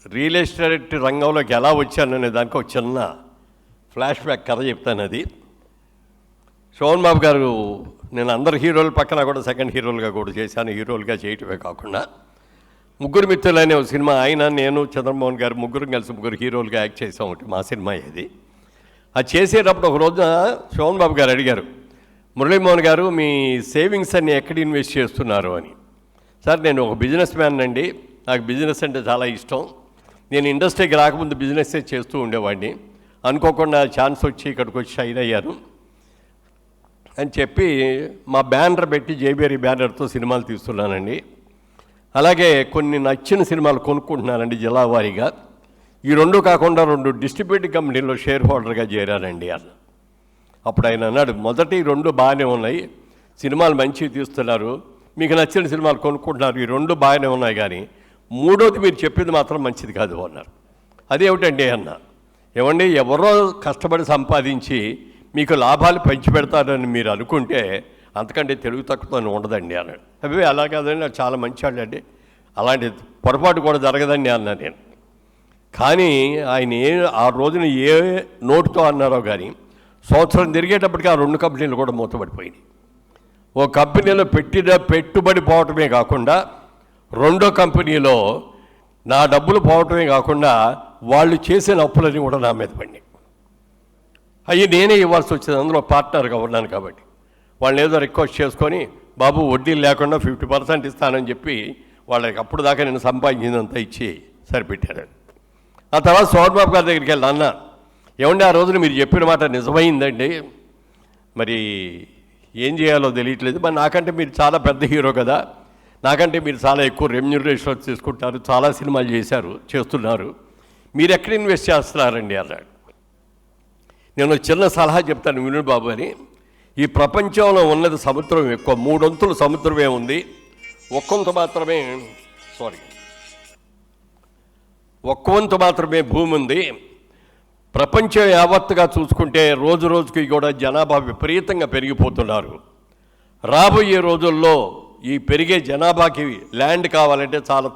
Real estate రంగంలోకి ఎలా వచ్చాననే దానికి ఒక చిన్న ఫ్లాష్ బ్యాక్ కథ చెప్తాను. అది శోభన్ బాబు గారు, నేను అందరు హీరోల పక్కన కూడా సెకండ్ హీరోలుగా కూడా చేశాను. హీరోలుగా చేయటమే కాకుండా ముగ్గురు మిత్రులు అనే ఒక సినిమా, ఆయన నేను చంద్రమోహన్ గారు ముగ్గురు కలిసి ముగ్గురు హీరోలుగా యాక్ట్ చేసాం. ఒకటి మా సినిమా ఇది. అది చేసేటప్పుడు ఒక రోజున శోభన్ బాబు గారు అడిగారు, మురళీమోహన్ గారు మీ సేవింగ్స్ అన్ని ఎక్కడ ఇన్వెస్ట్ చేస్తున్నారు అని. సార్ నేను ఒక బిజినెస్ మ్యాన్ అండి, నాకు బిజినెస్ అంటే చాలా ఇష్టం. నేను ఇండస్ట్రీకి రాకముందు బిజినెస్సే చేస్తూ ఉండేవాడిని. అనుకోకుండా ఛాన్స్ వచ్చి ఇక్కడికి వచ్చి షైన్ అయ్యాను అని చెప్పి మా బ్యానర్ పెట్టి జేబేరీ బ్యానర్తో సినిమాలు తీస్తున్నానండి. అలాగే కొన్ని నచ్చిన సినిమాలు కొనుక్కుంటున్నానండి జిల్లా వారీగా. ఈ రెండు కాకుండా 2 డిస్ట్రిబ్యూటింగ్ కంపెనీలో షేర్ హోల్డర్గా చేరానండి అన్న. అప్పుడు ఆయన అన్నాడు, మొదటి 2 బాగానే ఉన్నాయి, సినిమాలు మంచివి తీస్తున్నారు, మీకు నచ్చిన సినిమాలు కొనుక్కుంటున్నారు, ఈ 2 బాగానే ఉన్నాయి, కానీ మూడోది మీరు చెప్పింది మాత్రం మంచిది కాదు అన్నారు. అదేమిటండి అన్న. ఏమండి, ఎవరో కష్టపడి సంపాదించి మీకు లాభాలు పంచిపెడతారని మీరు అనుకుంటే అంతకంటే తెలుగు తక్కువ ఉండదండి అన్నాడు. అవి అలా కాదండి, నాకు చాలా మంచివాళ్ళు అండి, అలాంటి పొరపాటు కూడా జరగదండి అన్నా నేను. కానీ ఆయన ఆ రోజున ఏ నోటుతో అన్నారో కానీ సంవత్సరం తిరిగేటప్పటికి ఆ 2 కంపెనీలు కూడా మూతపడిపోయినాయి. ఓ కంపెనీలో పెట్టిన పెట్టుబడి పోవటమే కాకుండా రెండో కంపెనీలో నా డబ్బులు పోవటమే కాకుండా వాళ్ళు చేసిన అప్పులన్నీ కూడా నా మీద పడినాయి. అవి నేనే ఇవ్వాల్సి వచ్చింది, అందులో పార్ట్నర్గా ఉన్నాను కాబట్టి. వాళ్ళని ఏదో రిక్వెస్ట్ చేసుకొని, బాబు వడ్డీలు లేకుండా 50% ఇస్తానని చెప్పి వాళ్ళకి అప్పుడు దాకా నేను సంపాదించిందంతా ఇచ్చి సరిపెట్టాను. ఆ తర్వాత శోభన్ బాబు గారి దగ్గరికి వెళ్ళి అన్న, ఏమండి ఆ రోజున మీరు చెప్పిన మాట నిజమైందండి, మరి ఏం చేయాలో తెలియట్లేదు, మరి నాకంటే మీరు చాలా పెద్ద హీరో కదా, నాకంటే మీరు చాలా ఎక్కువ రెమ్యూనరేషన్ తీసుకుంటారు, చాలా సినిమాలు చేస్తున్నారు, మీరు ఎక్కడ ఇన్వెస్ట్ చేస్తున్నారండి అన్నాడు. నేను చిన్న సలహా చెప్తాను విను బాబు అని. ఈ ప్రపంచంలో ఉన్నది సముద్రం ఎక్కువ, 3 వంతులు సముద్రమే ఉంది, ఒక్క వంతు మాత్రమే భూమి ఉంది. ప్రపంచం యావత్తుగా చూసుకుంటే రోజు రోజుకి కూడా జనాభా విపరీతంగా పెరిగిపోతున్నారు. రాబోయే రోజుల్లో ఈ పెరిగే జనాభాకి ల్యాండ్ కావాలంటే చాలా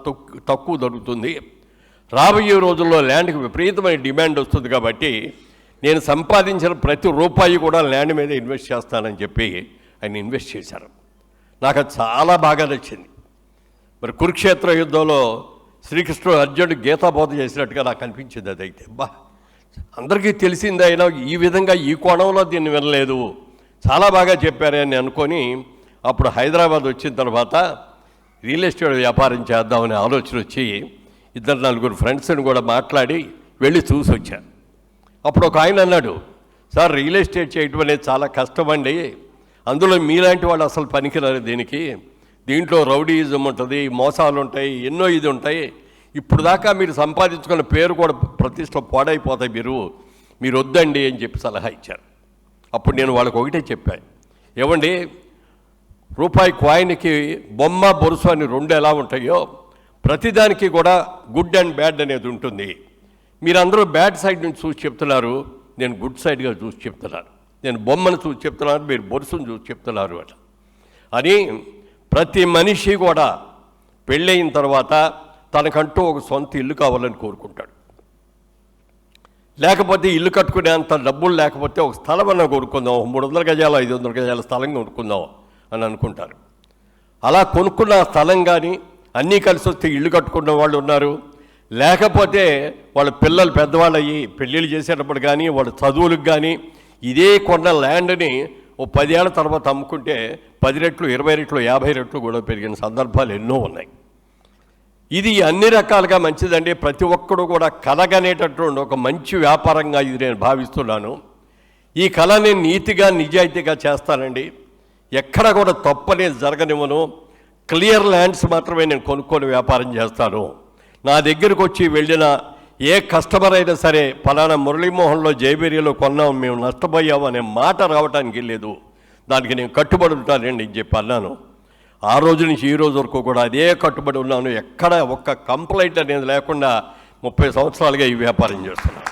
తక్కువ దొరుకుతుంది. రాబోయే రోజుల్లో ల్యాండ్కి విపరీతమైన డిమాండ్ వస్తుంది. కాబట్టి నేను సంపాదించిన ప్రతి రూపాయి కూడా ల్యాండ్ మీద ఇన్వెస్ట్ చేస్తానని చెప్పి ఆయన ఇన్వెస్ట్ చేశారు. నాకు అది చాలా బాగా నచ్చింది. మరి కురుక్షేత్ర యుద్ధంలో శ్రీకృష్ణుడు అర్జునుడు గీతాబోధ చేసినట్టుగా నాకు అనిపించింది. అదైతే అందరికీ తెలిసింది, అయినా ఈ విధంగా ఈ కోణంలో దీన్ని వినలేదు, చాలా బాగా చెప్పారే అని అనుకొని అప్పుడు హైదరాబాద్ వచ్చిన తర్వాత రియల్ ఎస్టేట్ వ్యాపారం చేద్దామనే ఆలోచన వచ్చి 2-4 ఫ్రెండ్స్ని కూడా మాట్లాడి వెళ్ళి చూసి వచ్చాను. అప్పుడు ఒక ఆయన అన్నాడు, సార్ రియల్ ఎస్టేట్ చేయటం అనేది చాలా కష్టమండి, అందులో మీలాంటి వాళ్ళు అసలు పనికిరారు దీంట్లో రౌడీయిజం ఉంటుంది, మోసాలు ఉంటాయి, ఎన్నో ఇది ఉంటాయి, ఇప్పుడు దాకా మీరు సంపాదించుకున్న పేరు కూడా ప్రతిష్ట పాడైపోతాయి, మీరు వద్దండి అని చెప్పి సలహా ఇచ్చారు. అప్పుడు నేను వాళ్ళకి ఒకటే చెప్పాను, ఏమండి రూపాయి కాయిన్కి బొమ్మ బొరుసు అని 2 ఎలా ఉంటాయో ప్రతిదానికి కూడా గుడ్ అండ్ బ్యాడ్ అనేది ఉంటుంది. మీరందరూ బ్యాడ్ సైడ్ నుంచి చూసి చెప్తున్నారు, నేను గుడ్ సైడ్గా చూసి చెప్తున్నాను, నేను బొమ్మను చూసి చెప్తున్నాను, మీరు బొరుసును చూసి చెప్తున్నారు అట్లా అని. ప్రతి మనిషి కూడా పెళ్ళయిన తర్వాత తనకంటూ ఒక సొంత ఇల్లు కావాలని కోరుకుంటాడు. లేకపోతే ఇల్లు కట్టుకునే అంత డబ్బులు లేకపోతే ఒక స్థలం అన్న కొనుక్కుందాం, 300 గజాలు 500 గజాల స్థలం కొనుక్కుందాం అని అనుకుంటారు. అలా కొనుక్కున్న స్థలం కానీ అన్నీ కలిసి వస్తే ఇల్లు కట్టుకున్న వాళ్ళు ఉన్నారు. లేకపోతే వాళ్ళ పిల్లలు పెద్దవాళ్ళు అయ్యి పెళ్ళిళ్ళు చేసేటప్పుడు కానీ వాళ్ళ చదువులకు కానీ ఇదే కొన్న ల్యాండ్ని ఓ 10 ఏళ్ల తర్వాత అమ్ముకుంటే 10 రెట్లు 20 రెట్లు 50 రెట్లు కూడా పెరిగిన సందర్భాలు ఎన్నో ఉన్నాయి. ఇది అన్ని రకాలుగా మంచిదండి. ప్రతి ఒక్కడు కూడా కలగనేటటువంటి ఒక మంచి వ్యాపారంగా ఇది నేను భావిస్తున్నాను. ఈ కళ నేను నీతిగా నిజాయితీగా చేస్తానండి, ఎక్కడ కూడా తప్పనేది జరగనివ్వను. క్లియర్ ల్యాండ్స్ మాత్రమే నేను కొనుక్కొని వ్యాపారం చేస్తాను. నా దగ్గరకు వచ్చి వెళ్ళిన ఏ కస్టమర్ అయినా సరే ఫలానా మురళీమోహన్లో జైబేరియాలో కొన్నాం, మేము నష్టపోయాము అనే మాట రావడానికి లేదు, దానికి నేను కట్టుబడి ఉంటానండి అని చెప్పి అన్నాను. ఆ రోజు నుంచి ఈ రోజు వరకు కూడా అదే కట్టుబడి ఉన్నాను. ఎక్కడ ఒక్క కంప్లైంట్ అనేది లేకుండా 30 సంవత్సరాలుగా ఈ వ్యాపారం చేస్తున్నాను.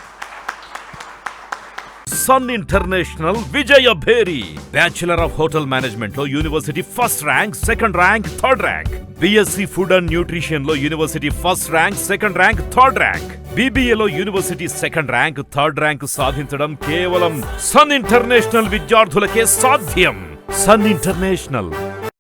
Sun international Vijaya Bheri bachelor of hotel management లో university first rank, second rank, third rank. BSc food and nutrition లో university first rank, second rank, third rank. బీబీఏలో university second rank, third rank సాధించడం కేవలం సన్ ఇంటర్నేషనల్ విద్యార్థులకే సాధ్యం. Sun international